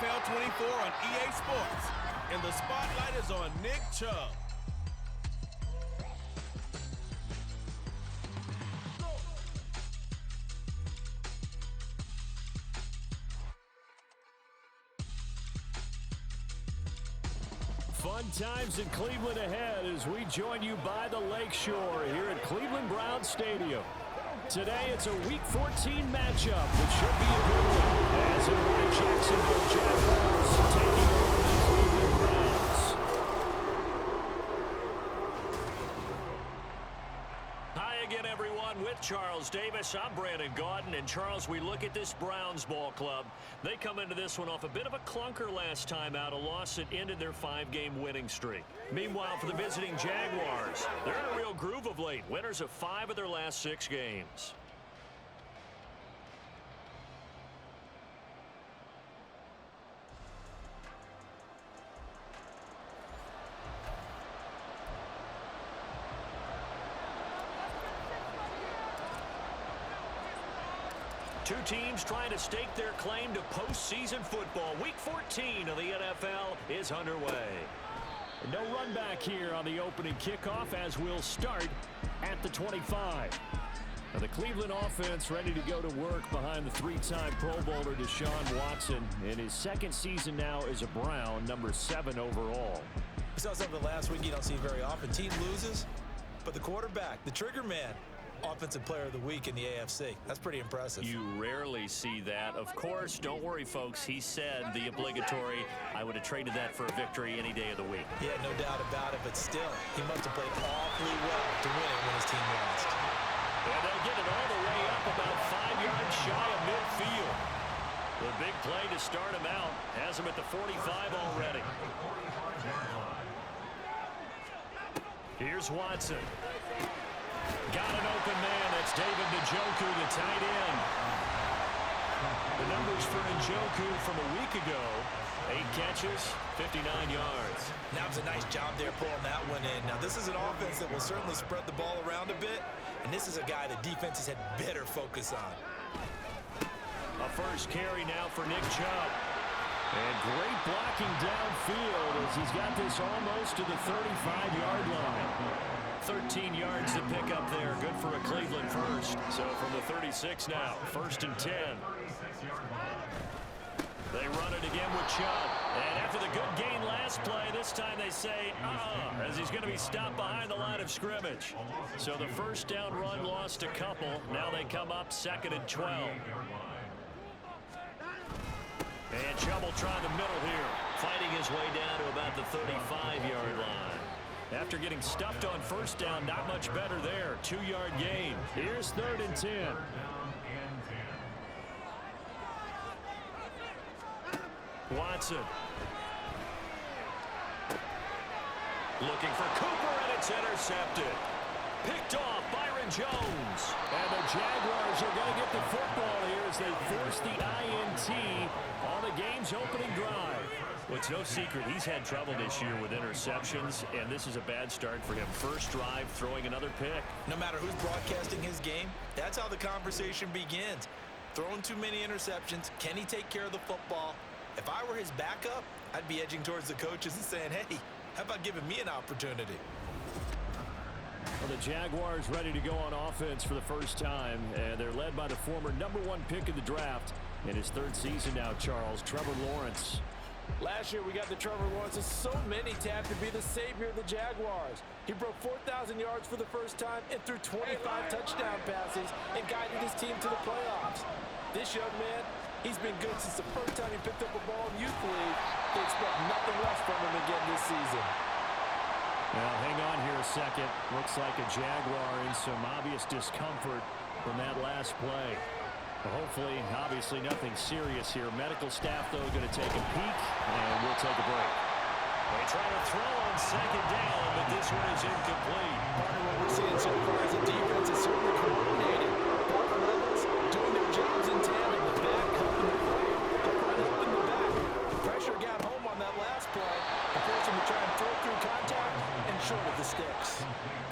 NFL 24 on EA Sports. And the spotlight is on Nick Chubb. Fun times in Cleveland ahead as we join you by the Lakeshore here at Cleveland Browns Stadium. Today it's a Week 14 matchup, which should be a good one, as it will be Jacksonville Jaguars taking on the Cleveland Browns. Hi again, everyone. With Charles Davis, I'm Brandon Gaudin. And Charles, we look at this Browns ball club. They come into this one off a bit of a clunker last time out, a loss that ended their 5-game winning streak. Meanwhile, for the visiting Jaguars, they're in a real groove of late. Winners of 5 of their last 6 games. Two teams trying to stake their claim to postseason football. Week 14 of the NFL is underway. No run back here on the opening kickoff as we'll start at the 25. Now the Cleveland offense ready to go to work behind the 3-time Pro Bowler Deshaun Watson in his second season now as a Brown, number 7 overall. We saw something last week you don't see very often. Team loses, but the quarterback, the trigger man, Offensive Player of the Week in the AFC. That's pretty impressive. You rarely see that. Of course, don't worry, folks. He said the obligatory, I would have traded that for a victory any day of the week. Yeah, no doubt about it, but still, he must have played awfully well to win it when his team lost. And they'll get it all the way up about 5 yards shy of midfield. The big play to start him out has him at the 45 already. Here's Watson. Got an open man. That's David Njoku, the tight end. The numbers for Njoku from a week ago: 8 catches, 59 yards. That was a nice job there pulling that one in. Now, this is an offense that will certainly spread the ball around a bit, and this is a guy that defenses had better focus on. A first carry now for Nick Chubb. And great blocking downfield as he's got this almost to the 35-yard line. 13 yards to pick up there. Good for a Cleveland first. So from the 36 now, 1st and 10. They run it again with Chubb. And after the good gain last play, this time they say, as he's going to be stopped behind the line of scrimmage. So the first down run lost a couple. Now they come up 2nd and 12. And Chubb will try the middle here, fighting his way down to about the 35-yard line. After getting stuffed on first down, not much better there. 2-yard gain. Here's 3rd and 10. Watson. Looking for Cooper, and it's intercepted. Picked off Byron Jones. And the Jaguars are going to get the football here as they force the INT on the game's opening drive. Well, it's no secret he's had trouble this year with interceptions, and this is a bad start for him. First drive, throwing another pick. No matter who's broadcasting his game, that's how the conversation begins. Throwing too many interceptions, can he take care of the football? If I were his backup, I'd be edging towards the coaches and saying, hey, how about giving me an opportunity? Well, the Jaguars ready to go on offense for the first time, and they're led by the former #1 pick of the draft in his 3rd season now, Charles, Trevor Lawrence. Last year we got the Trevor Lawrence. So many tapped to be the savior of the Jaguars. He broke 4,000 yards for the first time and threw 25 touchdown passes and guided his team to the playoffs. This young man, he's been good since the first time he picked up a ball in youth league. They expect nothing less from him again this season. Well, hang on here a second. Looks like a Jaguar in some obvious discomfort from that last play. Hopefully, obviously, nothing serious here. Medical staff, though, going to take a peek, and we'll take a break. They try to throw on 2nd down, but this one is incomplete. Part of what we're seeing so far is the defense is certainly coordinated. Both levels doing their jobs in tandem. The back helping the front. The front helping the back. The pressure got home on that last play. It forced him to try and throw through contact and short of the sticks.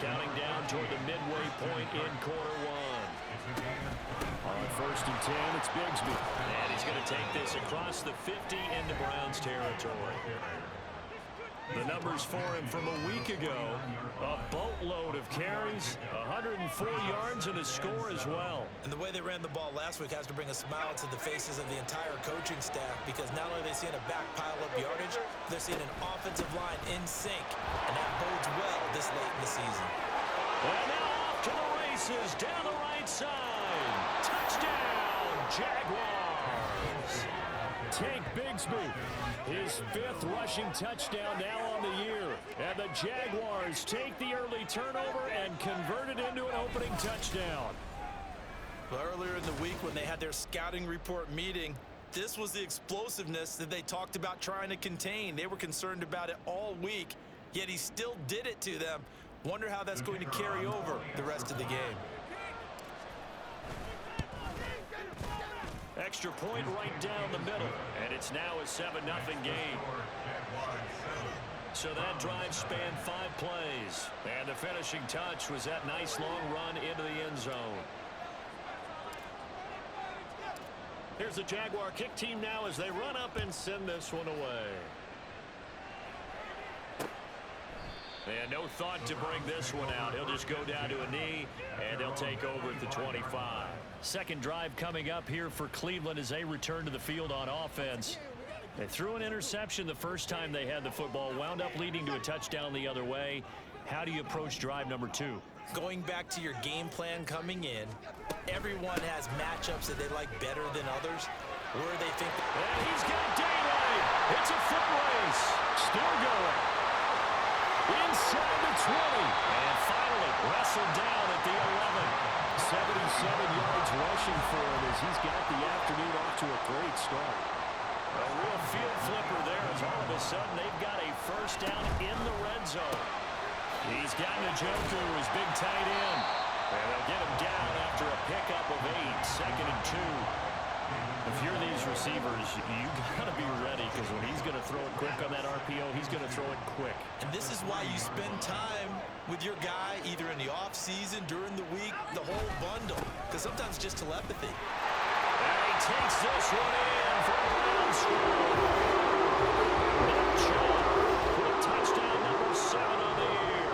Counting down toward the midway point in quarter 1. On first and 10. It's Bigsby. And he's going to take this across the 50 into Browns territory. The numbers for him from a week ago, a boatload of carries, 104 yards, and a score as well. And the way they ran the ball last week has to bring a smile to the faces of the entire coaching staff, because not only are they seeing a back pile up yardage, they're seeing an offensive line in sync, and that bodes well this late in the season. And now off to the races, down the right side. Touchdown, Jaguars. Tank Bigsby, his 5th rushing touchdown now on the year. And the Jaguars take the early turnover and convert it into an opening touchdown. Well, earlier in the week when they had their scouting report meeting, this was the explosiveness that they talked about trying to contain. They were concerned about it all week, yet he still did it to them. Wonder how that's going to carry over the rest of the game. Extra point right down the middle, and it's now a 7-0 game. So that drive spanned 5 plays, and the finishing touch was that nice long run into the end zone. Here's the Jaguar kick team now as they run up and send this one away. And no thought to bring this one out. He'll just go down to a knee, and they'll take over at the 25. Second drive coming up here for Cleveland as they return to the field on offense. They threw an interception the first time they had the football, wound up leading to a touchdown the other way. How do you approach drive number 2? Going back to your game plan coming in, everyone has matchups that they like better than others, where they think that... And he's got daylight. It's a foot race. Still going. Inside the 20. And finally wrestled down at the 11. 77 yards rushing for him as he's got the afternoon off to a great start. A real field flipper there as all of a sudden they've got a first down in the red zone. He's got Njoku, his big tight end. And they'll get him down after a pickup of 8, second and 2. If you're these receivers, you got to be ready, because when he's going to throw it quick on that RPO, he's going to throw it quick. And this is why you spend time with your guy, either in the offseason, during the week, the whole bundle, because sometimes it's just telepathy. And he takes this one in for a Browns score. Touchdown number 7 on the year.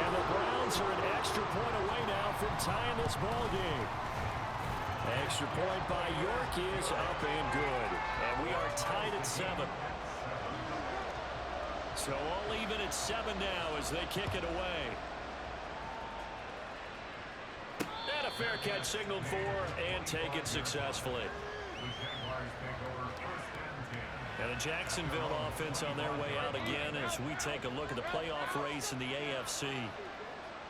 And the Browns are an extra point away now from tying this ball game. Extra point by York is up and good. And we are tied at 7. So all even at 7 now as they kick it away. And a fair catch signaled for, and take it successfully. And the Jacksonville offense on their way out again as we take a look at the playoff race in the AFC.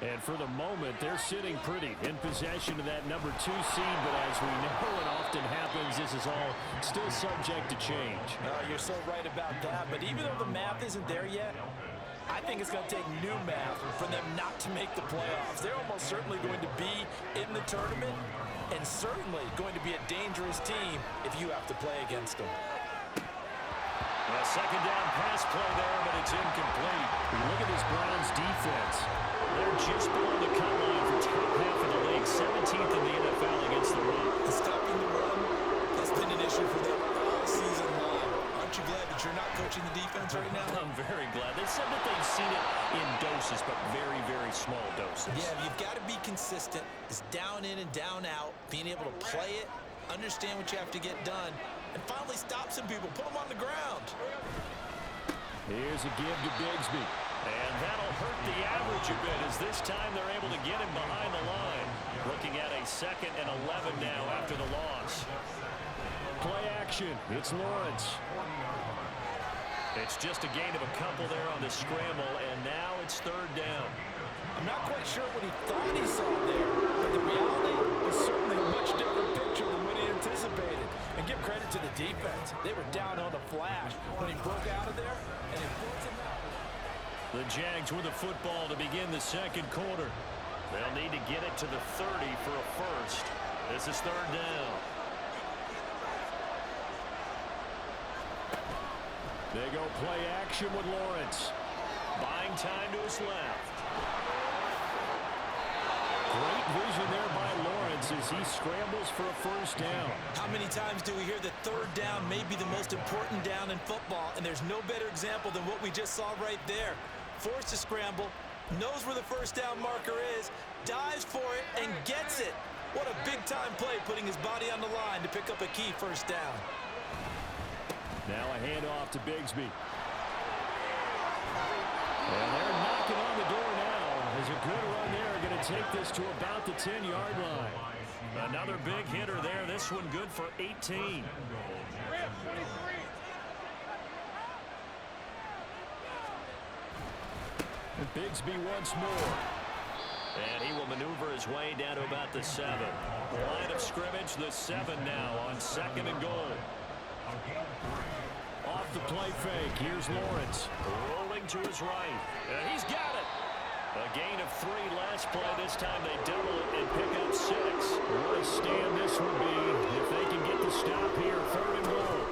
And for the moment, they're sitting pretty in possession of that number 2 seed. But as we know it often happens, this is all still subject to change. You're so right about that. But even though the math isn't there yet, I think it's going to take new math for them not to make the playoffs. They're almost certainly going to be in the tournament, and certainly going to be a dangerous team if you have to play against them. A second down pass play there, but it's incomplete. Look at this Browns defense. They're just below the cut line for top half of the league, 17th in the NFL against the run. And stopping the run has been an issue for them all season long. Aren't you glad that you're not coaching the defense right now? I'm very glad. They said that they've seen it in doses, but very, very small doses. Yeah, you've got to be consistent. It's down in and down out, being able to play it, understand what you have to get done, and finally stop some people, put them on the ground. Here's a give to Bigsby. And that'll hurt the average a bit as this time they're able to get him behind the line. Looking at a 2nd and 11 now after the loss. Play action. It's Lawrence. It's just a gain of a couple there on the scramble, and now it's 3rd down. I'm not quite sure what he thought he saw there, but the reality is certainly a much different picture than what he anticipated. And give credit to the defense. They were down on the flash when he broke out of there, and it broke him out. The Jags with the football to begin the 2nd quarter. They'll need to get it to the 30 for a first. This is 3rd down. They go play action with Lawrence. Buying time to his left. Great vision there by Lawrence as he scrambles for a first down. How many times do we hear that third down may be the most important down in football, and there's no better example than what we just saw right there. Forced to scramble, knows where the first down marker is, dives for it, and gets it. What a big-time play, putting his body on the line to pick up a key first down. Now a handoff to Bigsby. And they're knocking on the door now. There's a good run there. Going to take this to about the 10-yard line. Another big hitter there. This one good for 18. And Bigsby once more. And he will maneuver his way down to about the 7. Line of scrimmage, the 7 now on 2nd and goal. Off the play fake. Here's Lawrence. Rolling to his right. And he's got it. A gain of 3 last play. This time they double it and pick up 6. What a stand this would be if they can get the stop here. 3rd and goal.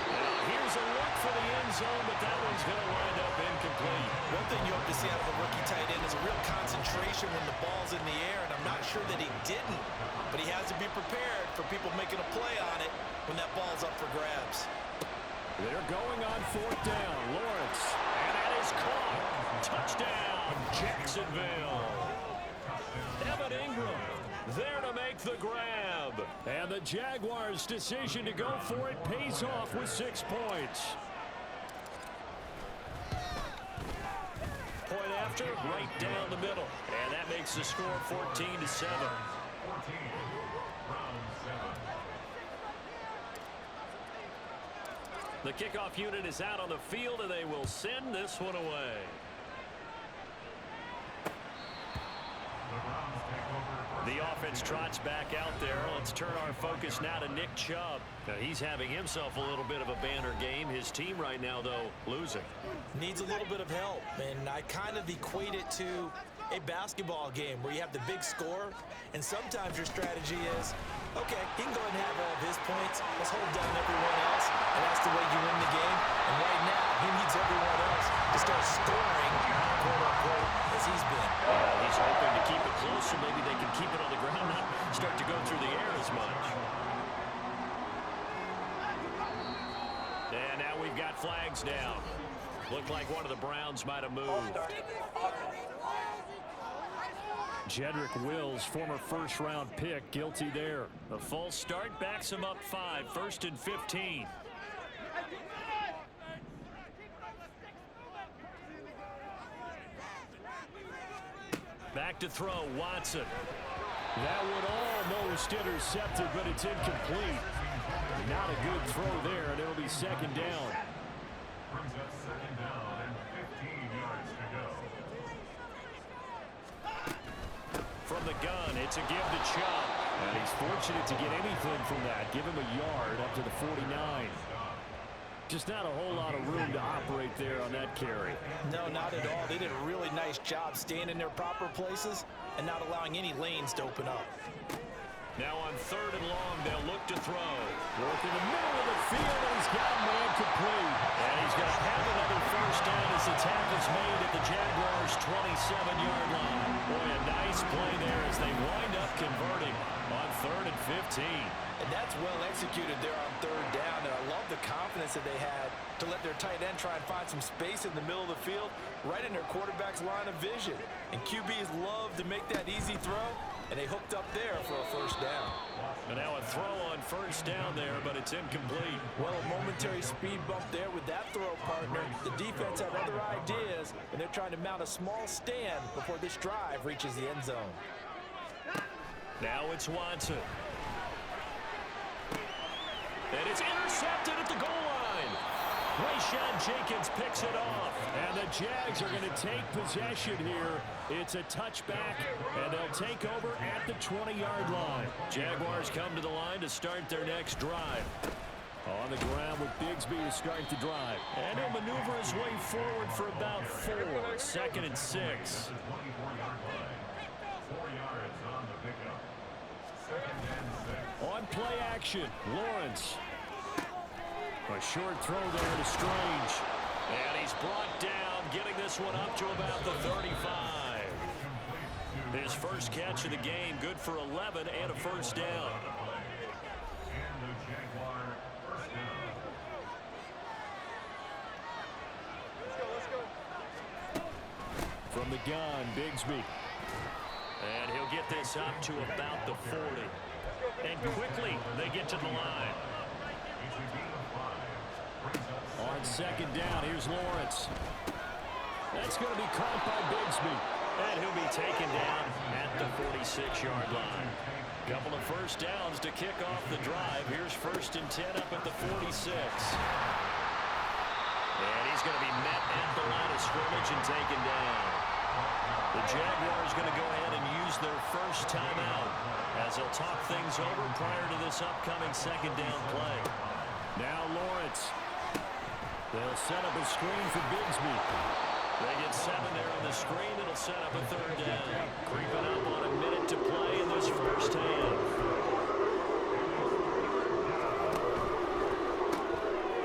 Now here's a look for the end zone, but that one's going to wind up incomplete. One thing you hope to see out of a rookie tight end is a real concentration when the ball's in the air, and I'm not sure that he didn't, but he has to be prepared for people making a play on it when that ball's up for grabs. They're going on 4th down. Lawrence. And that is caught. Touchdown, Jacksonville. Evan Ingram there to make the grab. And the Jaguars' decision to go for it pays off with 6 points. Point after, right down the middle. And that makes the score 14-7. The kickoff unit is out on the field, and they will send this one away. The offense trots back out there. Let's turn our focus now to Nick Chubb. Now, he's having himself a little bit of a banner game. His team right now, though, losing. Needs a little bit of help, and I kind of equate it to a basketball game where you have the big score, and sometimes your strategy is, okay, he can go ahead and have all of his points. Let's hold down everyone else, and that's the way you win the game. And right now, he needs everyone else to start scoring, quote-unquote, as he's been. He's hoping to keep it close, so maybe they can keep it on the ground, not start to go through the air as much. And now we've got flags down. Looked like one of the Browns might have moved. Jedrick Wills, former first-round pick, guilty there. The false start backs him up 5, 1st and 15. Back to throw, Watson. That would almost intercepted, but it's incomplete. Not a good throw there, and it'll be 2nd down. Brings us 2nd down and 15 yards to go. From the gun, it's a give to Chubb. And he's fortunate to get anything from that. Give him a yard up to the 49. Just not a whole lot of room to operate there on that carry. No, not at all. They did a really nice job staying in their proper places and not allowing any lanes to open up. Now on 3rd and long, they'll look to throw. Work in the middle of the field, and he's got a man complete. And he's going to have another first down as the tackle's made at the Jaguars' 27-yard line. Boy, a nice play there as they wind up converting on 3rd and 15. And that's well executed there on 3rd down, and I love the confidence that they had to let their tight end try and find some space in the middle of the field, right in their quarterback's line of vision. And QBs love to make that easy throw, and they hooked up there for a first down. And now a throw on 1st down there, but it's incomplete. Well, a momentary speed bump there with that throw, partner. The defense had other ideas, and they're trying to mount a small stand before this drive reaches the end zone. Now it's Watson. And it's intercepted at the goal line. Rayshawn Jenkins picks it off. And the Jags are going to take possession here. It's a touchback, and they'll take over at the 20-yard line. Jaguars come to the line to start their next drive. On the ground with Bigsby to start the drive. And he'll maneuver his way forward for about 4. 2nd and 6. 24-yard line. 4 yards on the pickup. 2nd and 6. On play action, Lawrence. A short throw there to Strange. And he's brought down, getting this one up to about the 35. His first catch of the game, good for 11 and a first down. And the Jaguar first down. From the gun, Bigsby. And he'll get this up to about the 40. And quickly, they get to the line. On second down, here's Lawrence. That's going to be caught by Bigsby. And he'll be taken down at the 46-yard line. Couple of first downs to kick off the drive. Here's 1st and 10 up at the 46. And he's going to be met at the line of scrimmage and taken down. The Jaguars going to go ahead and use their first timeout as they'll talk things over prior to this upcoming second down play. Now Lawrence. They'll set up a screen for Bigsby. They get 7 there on the screen. It'll set up a 3rd down. Creeping up on a minute to play in this first half.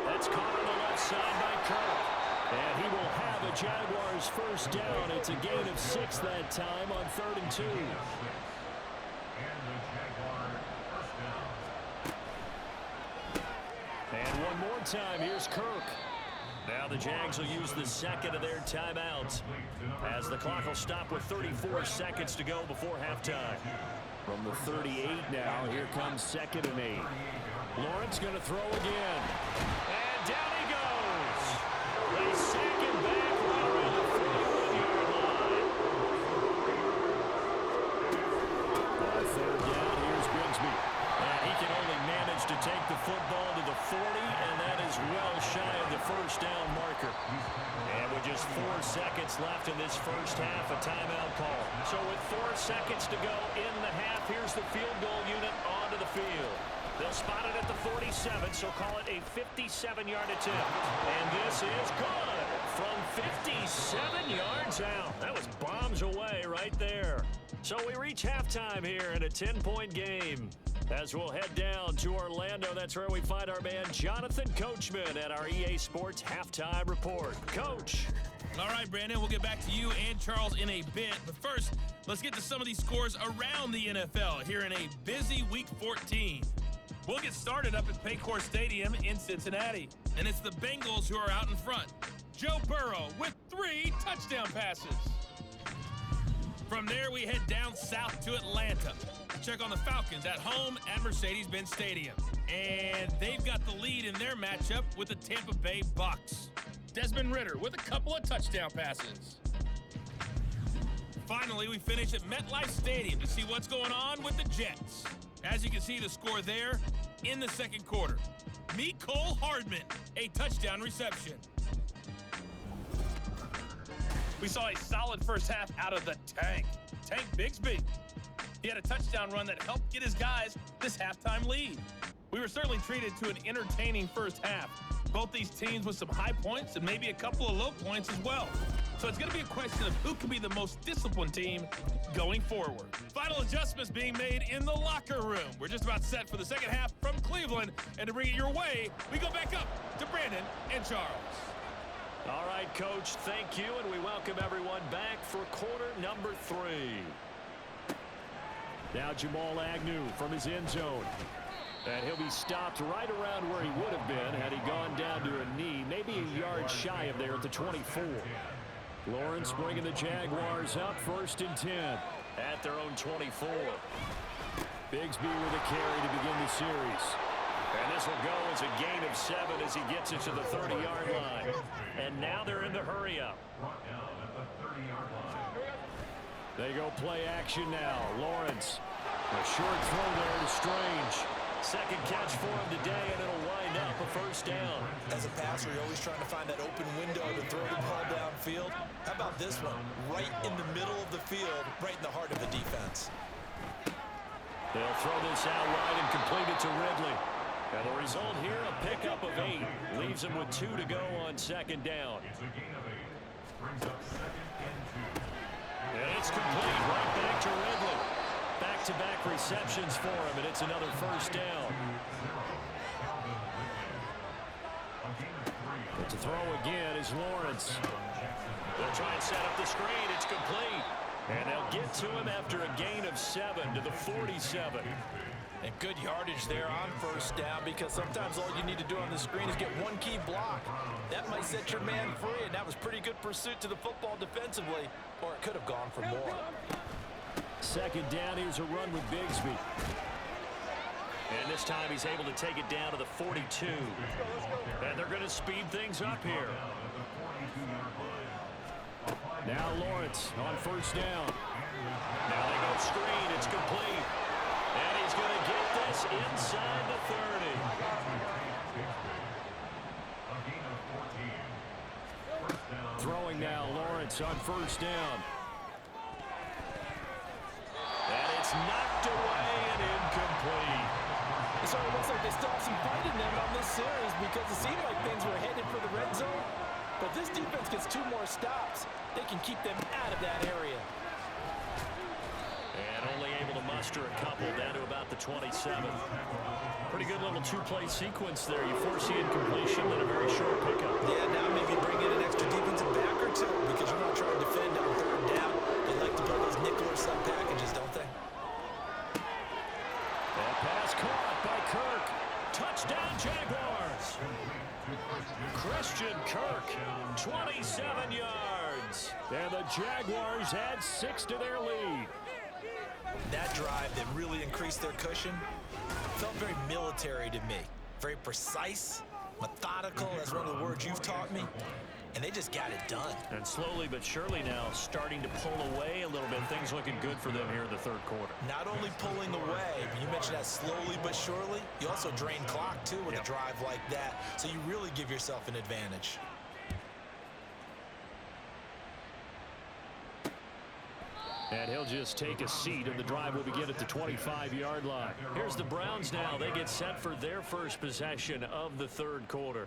That's caught on the left side by Kirk. And he will have a Jaguars first down. It's a gain of 6 that time on 3rd and 2. And the Jaguar first down. And one more time, here's Kirk. Now the Jags will use the second of their timeouts as the clock will stop with 34 seconds to go before halftime. From the 38 now, here comes 2nd and 8. Lawrence going to throw again. And down he goes. They sack him back right around the 41-yard line. On 3rd down, here's Bigsby. And he can only manage to take the football to the 40, and that is well shy of the first down marker. And with just 4 seconds left in this first half, a timeout call. So with 4 seconds to go in the half, here's the field goal unit onto the field. They'll spot it at the 47, so call it a 57-yard attempt. And this is good from 57 yards out. That was bombs away right there. So we reach halftime here in a 10-point game. As we'll head down to Orlando, that's where we find our man Jonathan Coachman at our EA Sports Halftime Report. Coach. All right, Brandon, we'll get back to you and Charles in a bit. But first, let's get to some of these scores around the NFL here in a busy Week 14. We'll get started up at Paycor Stadium in Cincinnati. And it's the Bengals who are out in front. Joe Burrow with 3 touchdown passes. From there, we head down south to Atlanta. Check on the Falcons at home at Mercedes-Benz Stadium. And they've got the lead in their matchup with the Tampa Bay Bucks. Desmond Ridder with a couple of touchdown passes. Finally, we finish at MetLife Stadium to see what's going on with the Jets. As you can see, the score there in the second quarter. Mecole Hardman, a touchdown reception. We saw a solid first half out of the Tank Bigsby. He had a touchdown run that helped get his guys this halftime lead. We were certainly treated to an entertaining first half. Both these teams with some high points and maybe a couple of low points as well. So it's going to be a question of who can be the most disciplined team going forward. Final adjustments being made in the locker room. We're just about set for the second half from Cleveland. And to bring it your way, we go back up to Brandon and Charles. All right, Coach, thank you, and we welcome everyone back for quarter number 3. Now Jamal Agnew from his end zone. And he'll be stopped right around where he would have been had he gone down to a knee, maybe a yard shy of there at the 24. Lawrence bringing the Jaguars up 1st and 10 at their own 24. Bigsby with a carry to begin the series. And this will go as a gain of 7 as he gets it to the 30-yard line. And now they're in the hurry-up. They go play action now. Lawrence. A short throw there to Strange. Second catch for him today, and it'll wind up a first down. As a passer, you're always trying to find that open window to throw the ball downfield. How about this one? Right in the middle of the field, right in the heart of the defense. They'll throw this out wide and complete it to Ridley. And the result here, a pickup of 8. Leaves him with 2 to go on second down. It's a gain of 8. Brings up 2nd and 2. And it's complete right back to Ridley. Back-to-back receptions for him, and it's another first down. To throw again is Lawrence. They'll try and set up the screen. It's complete. And they'll get to him after a gain of 7 to the 47. And good yardage there on first down, because sometimes all you need to do on the screen is get one key block. That might set your man free, and that was pretty good pursuit to the football defensively, or it could have gone for more. Second down, here's a run with Bigsby. And this time he's able to take it down to the 42. And they're going to speed things up here. Now Lawrence on first down. Now they go screen. It's complete. And he's going to get this inside the 30. Throwing now, Lawrence on first down. And it's knocked away and incomplete. So it looks like they still have some fight in them on this series, because it seemed like things were headed for the red zone. But this defense gets 2 more stops. They can keep them out of that area. And only able to muster a couple down to about the 27. Pretty good little 2-play sequence there. You force the incompletion, then a very short pickup. Yeah, now maybe bring in an extra defensive back or two, because you want to try and defend on third down. They like to play those nickel or sub packages, don't they? That pass caught by Kirk. Touchdown, Jaguars. Christian Kirk, 27 yards. And the Jaguars add 6 to their lead. That drive that really increased their cushion felt very military to me. Very precise, methodical. That's one of the words you've taught me. And they just got it done. And slowly but surely now starting to pull away a little bit. Things looking good for them here in the third quarter. Not only pulling away, but you mentioned that slowly but surely. You also drain clock, too, with a drive like that. So you really give yourself an advantage. And he'll just take a seat, and the drive will begin at the 25-yard line. Here's the Browns now. They get set for their first possession of the third quarter.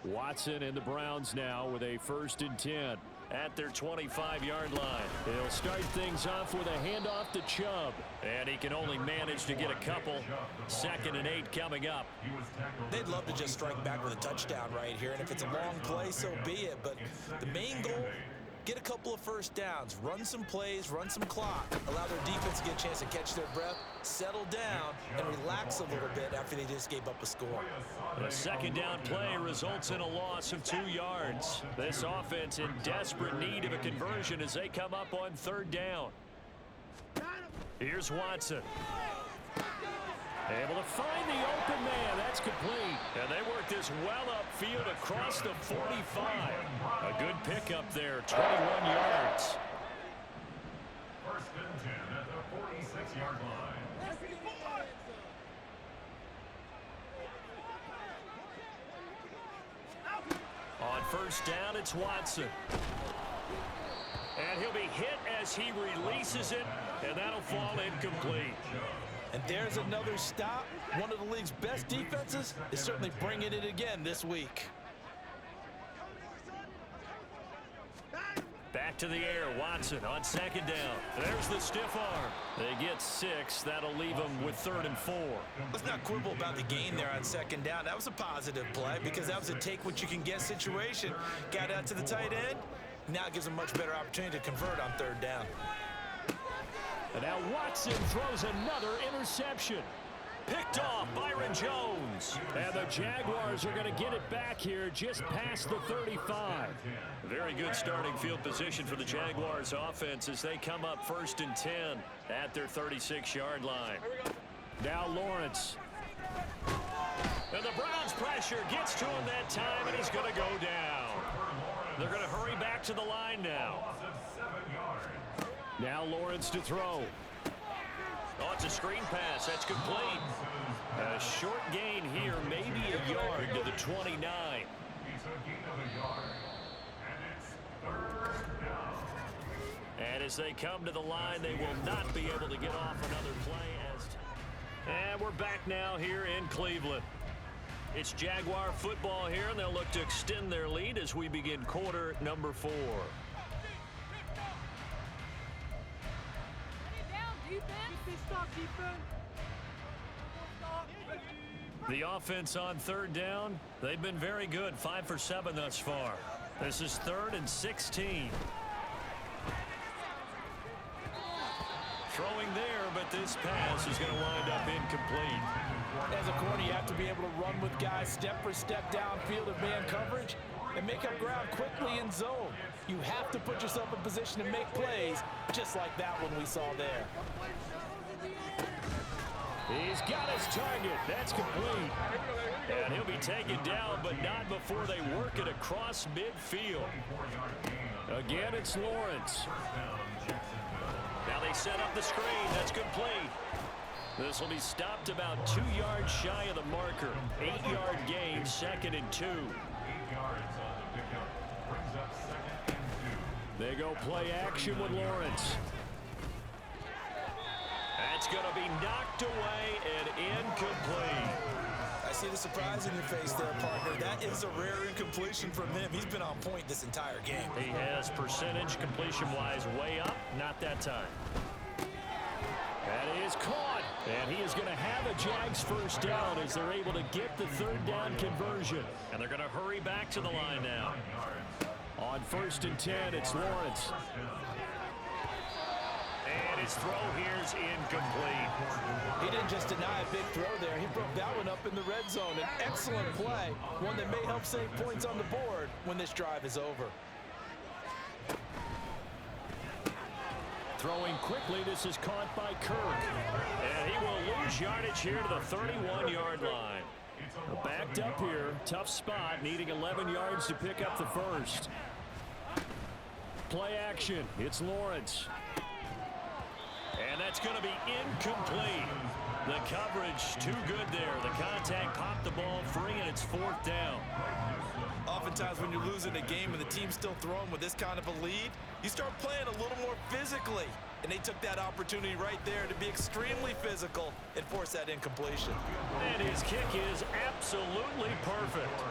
Watson and the Browns now with a 1st and 10 at their 25-yard line. He'll start things off with a handoff to Chubb. And he can only manage to get a couple. 2nd and 8 coming up. They'd love to just strike back with a touchdown right here. And if it's a long play, so be it. But the main goal, get a couple of first downs, run some plays, run some clock, allow their defense to get a chance to catch their breath, settle down, and relax a little bit after they just gave up a score. The 2nd down play results in a loss of 2 yards. This offense in desperate need of a conversion as they come up on 3rd down. Here's Watson. Able to find the open man. That's complete. And they work this well upfield across the 45. A good pickup there, 21 yards. 1st and 10 at the 46-yard line. On 1st down, it's Watson. And he'll be hit as he releases it, and that'll fall incomplete. And there's another stop. One of the league's best defenses is certainly bringing it again this week. Back to the air, Watson on 2nd down. There's the stiff arm. They get 6. That'll leave them with 3rd and 4. Let's not quibble about the gain there on 2nd down. That was a positive play because that was a take-what-you-can-get situation. Got out to the tight end. Now it gives them a much better opportunity to convert on 3rd down. And now Watson throws another interception. Picked off Byron Jones. And the Jaguars are going to get it back here just past the 35. Very good starting field position for the Jaguars offense as they come up 1st and 10 at their 36-yard line. Now Lawrence. And the Browns pressure gets to him that time, and he's going to go down. They're going to hurry back to the line now. Now Lawrence to throw. Oh, it's a screen pass. That's complete. A short gain here, maybe a yard to the 29. It's a gain of a yard. And it's 3rd down. And as they come to the line, they will not be able to get off another play. And we're back now here in Cleveland. It's Jaguar football here, and they'll look to extend their lead as we begin quarter number 4. The offense on 3rd down, they've been very good, 5 for 7 thus far. This is 3rd and 16. throwing there, but this pass is going to wind up incomplete. As a corner, you have to be able to run with guys step for step downfield of man coverage and make up ground quickly in zone. You have to put yourself in position to make plays, just like that one we saw there. He's got his target. That's complete. And he'll be taken down, but not before they work it across midfield. Again, it's Lawrence. Now they set up the screen. That's complete. This will be stopped about 2 yards shy of the marker. 8-yard gain, 2nd and 2. 8 yards on the pickup. Brings up 2nd and 2. They go play action with Lawrence. That's going to be knocked away and incomplete. I see the surprise in your face there, partner. That is a rare incompletion from him. He's been on point this entire game. He has percentage completion-wise way up. Not that time. That is caught. And he is going to have a Jags first down as they're able to get the 3rd down conversion. And they're going to hurry back to the line now. On 1st and 10, it's Lawrence. And his throw here's incomplete. He didn't just deny a big throw there. He broke that one up in the red zone. An excellent play, one that may help save points on the board when this drive is over. Throwing quickly, this is caught by Kirk. And he will lose yardage here to the 31-yard line. Backed up here, tough spot, needing 11 yards to pick up the first. Play action, it's Lawrence. And that's going to be incomplete. The coverage too good there. The contact popped the ball free, and it's 4th down. Oftentimes when you're losing a game and the team's still throwing with this kind of a lead, you start playing a little more physically. And they took that opportunity right there to be extremely physical and force that incompletion. And his kick is absolutely perfect.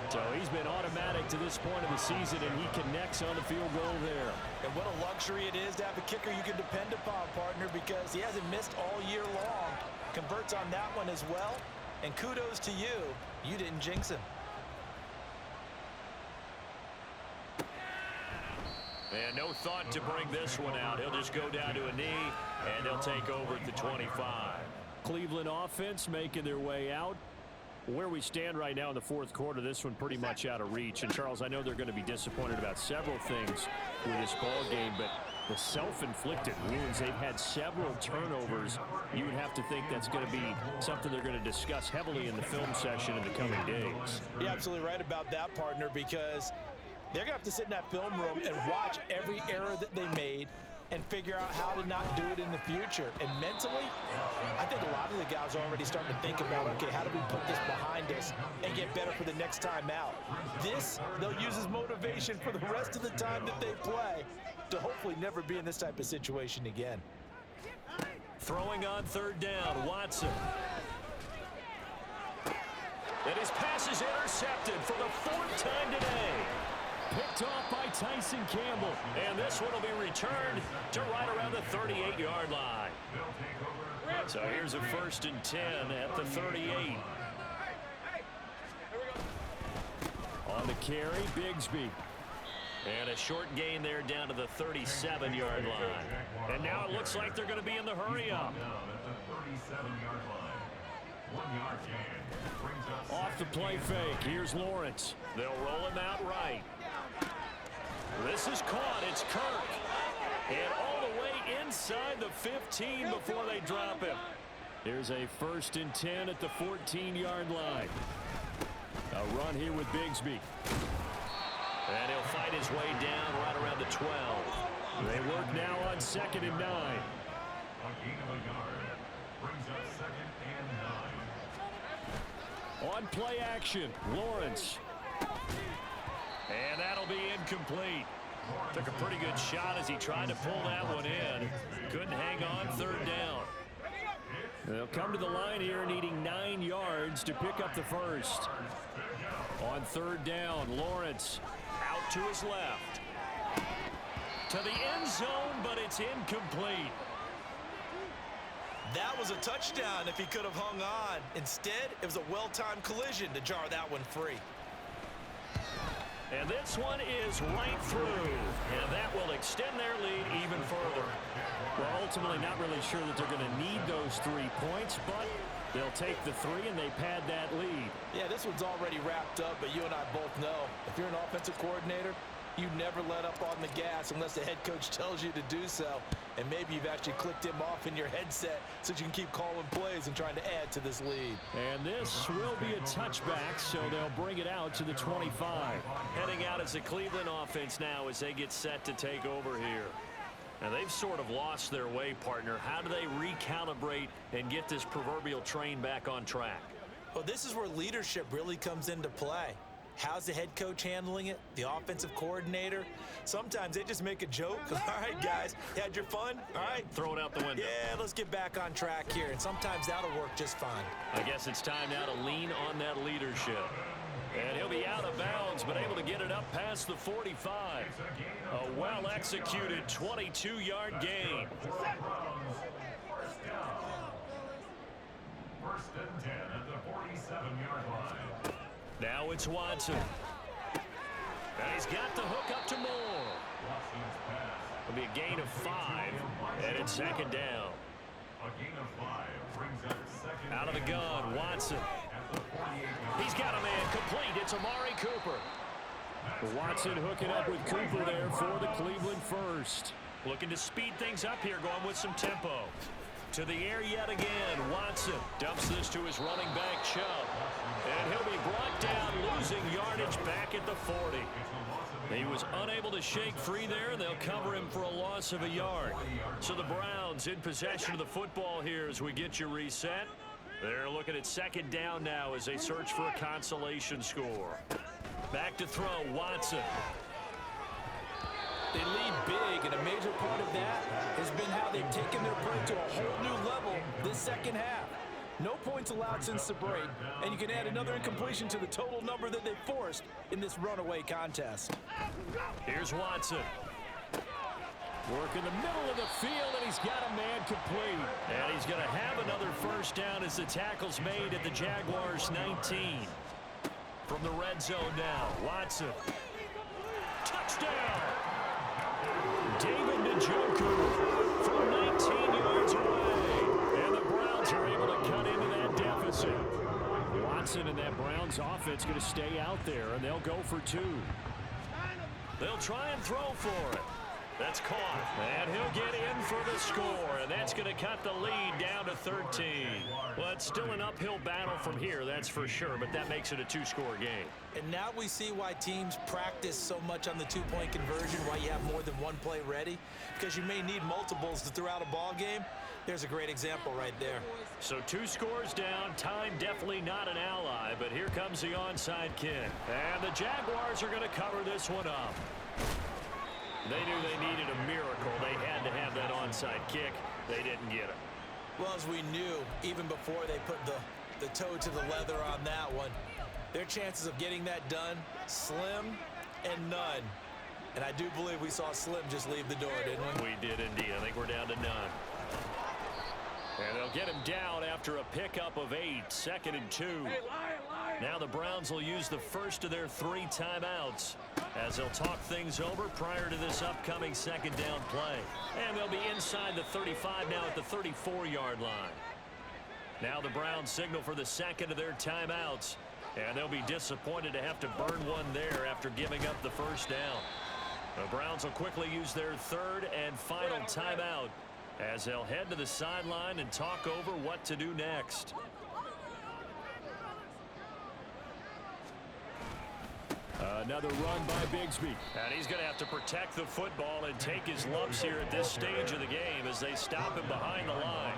So he's been automatic to this point of the season, and he connects on the field goal there. And what a luxury it is to have a kicker you can depend upon, partner, because he hasn't missed all year long. Converts on that one as well. And kudos to you. You didn't jinx him. And no thought to bring this one out. He'll just go down to a knee, and they'll take over at the 25. Cleveland offense making their way out. Where we stand right now in the 4th quarter, this one pretty much out of reach. And, Charles, I know they're going to be disappointed about several things with this ball game, but the self-inflicted wounds, they've had several turnovers. You would have to think that's going to be something they're going to discuss heavily in the film session in the coming days. You're absolutely right about that, partner, because they're going to have to sit in that film room and watch every error that they made and figure out how to not do it in the future. And mentally, I think a lot of the guys are already starting to think about, okay, how do we put this behind us and get better for the next time out? This, they'll use as motivation for the rest of the time that they play to hopefully never be in this type of situation again. Throwing on 3rd down, Watson. And his pass is intercepted for the 4th time today. Picked off by Tyson Campbell. And this one will be returned to right around the 38-yard line. So here's a 1st and 10 at the 38. On the carry, Bigsby. And a short gain there down to the 37-yard line. And now it looks like they're going to be in the hurry-up. Off the play fake, here's Lawrence. They'll roll him out right. This is caught, it's Kirk. And all the way inside the 15 before they drop him. Here's a 1st and 10 at the 14-yard line. A run here with Bigsby. And he'll fight his way down right around the 12. They work now on 2nd and 9. A gain of a yard. Brings up 2nd and 9. On play action, Lawrence. And that'll be incomplete. Took a pretty good shot as he tried to pull that one in. Couldn't hang on 3rd down. They'll come to the line here needing 9 yards to pick up the first. On 3rd down, Lawrence out to his left. To the end zone, but it's incomplete. That was a touchdown if he could have hung on. Instead, it was a well-timed collision to jar that one free. And this one is right through. And that will extend their lead even further. Well, ultimately not really sure that they're going to need those 3 points, but they'll take the 3 and they pad that lead. Yeah, this one's already wrapped up, but you and I both know if you're an offensive coordinator, you never let up on the gas unless the head coach tells you to do so. And maybe you've actually clicked him off in your headset so you can keep calling plays and trying to add to this lead. And this will be a touchback, so they'll bring it out to the 25. Heading out as the Cleveland offense now as they get set to take over here. And they've sort of lost their way, partner. How do they recalibrate and get this proverbial train back on track? Well, this is where leadership really comes into play. How's the head coach handling it? The offensive coordinator? Sometimes they just make a joke. All right, guys, you had your fun? All right. Throw it out the window. Yeah, let's get back on track here. And sometimes that'll work just fine. I guess it's time now to lean on that leadership. And he'll be out of bounds, but able to get it up past the 45. A well-executed 22-yard gain. First and 10 at the 47-yard line. Now it's Watson. And he's got the hook up to Moore. It'll be a gain of 5, and it's second down. A gain of 5 brings up second. Out of the gun, Watson. He's got a man complete. It's Amari Cooper. Watson hooking up with Cooper there for the Cleveland first. Looking to speed things up here, going with some tempo. To the air yet again. Watson dumps this to his running back, Chubb. And he'll be brought down, losing yardage back at the 40. He was unable to shake free there, and they'll cover him for a loss of a yard. So the Browns in possession of the football here as we get you reset. They're looking at second down now as they search for a consolation score. Back to throw, Watson. They lead big, and a major part of that has been how they've taken their play to a whole new level this second half. No points allowed since the break, and you can add another incompletion to the total number that they've forced in this runaway contest. Here's Watson. Work in the middle of the field, and he's got a man complete. And he's going to have another first down as the tackle's made at the Jaguars' 19. From the red zone now, Watson. Touchdown! David Njoku from 19 yards away. And the Browns are able to cut into that deficit. Watson and that Browns offense going to stay out there, and they'll go for 2. They'll try and throw for it. That's caught, and he'll get in for the score, and that's going to cut the lead down to 13. Well, it's still an uphill battle from here, that's for sure, but that makes it a 2-score game. And now we see why teams practice so much on the 2-point conversion, why you have more than one play ready, because you may need multiples to throw out a ball game. There's a great example right there. So 2 scores down, time definitely not an ally, but here comes the onside kick. And the Jaguars are going to cover this one up. They knew they needed a miracle. They had to have that onside kick. They didn't get it. Well, as we knew, even before they put the toe to the leather on that one, their chances of getting that done, slim and none. And I do believe we saw Slim just leave the door, didn't we? We did indeed. I think we're down to none. And they'll get him down after a pickup of 8, 2nd and 2. Now the Browns will use the first of their 3 timeouts as they'll talk things over prior to this upcoming second down play. And they'll be inside the 35 now at the 34-yard line. Now the Browns signal for the second of their timeouts. And they'll be disappointed to have to burn one there after giving up the first down. The Browns will quickly use their 3rd and final timeout as they'll head to the sideline and talk over what to do next. Another run by Bigsby. And he's going to have to protect the football and take his lumps here at this stage of the game as they stop him behind the line.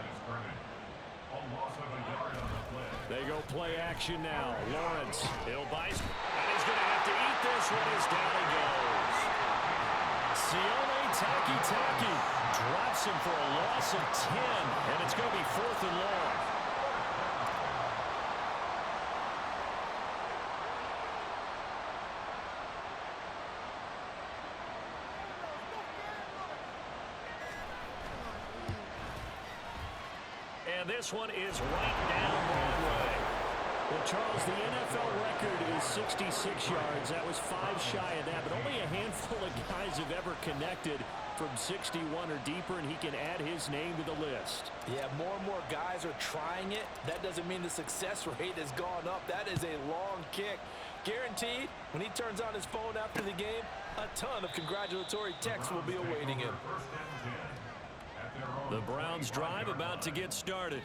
They go play action now. Lawrence, he'll bite, and he's going to have to eat this one as down he goes. Sione Taki drops him for a loss of 10, and it's going to be 4th and long. And this one is right down Broadway. Well, Charles, the NFL record is 66 yards. That was 5 shy of that, but only a handful of guys have ever connected from 61 or deeper, and he can add his name to the list. Yeah, more and more guys are trying it. That doesn't mean the success rate has gone up. That is a long kick. Guaranteed, when he turns on his phone after the game, a ton of congratulatory texts will be awaiting him. The Browns drive about to get started.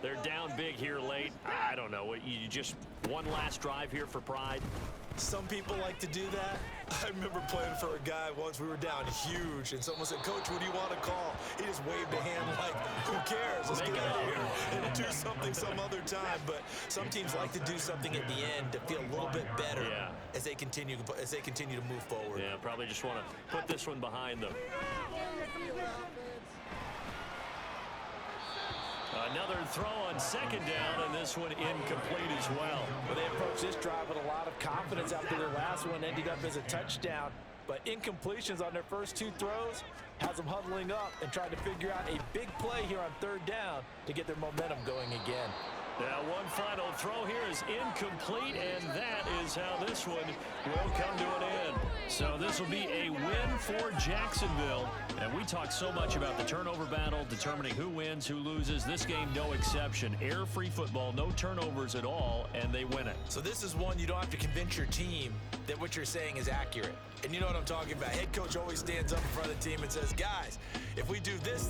They're down big here late. I don't know. You just one last drive here for pride? Some people like to do that. I remember playing for a guy once. We were down huge, and someone said, "Coach, what do you want to call?" He just waved a hand like, "Who cares? Let's get out of here and do something some other time." But some teams like to do something at the end to feel a little bit better as they continue to move forward. Yeah, probably just want to put this one behind them. Another throw on second down, and this one incomplete as well. Well, they approached this drive with a lot of confidence after their last one ended up as a touchdown. But incompletions on their first 2 throws has them huddling up and trying to figure out a big play here on third down to get their momentum going again. Now, one final throw here is incomplete, and that is how this one will come to an end. So this will be a win for Jacksonville. And we talk so much about the turnover battle, determining who wins, who loses. This game, no exception. Air-free football, no turnovers at all, and they win it. So this is one you don't have to convince your team that what you're saying is accurate. And you know what I'm talking about. Head coach always stands up in front of the team and says, "Guys, if we do this,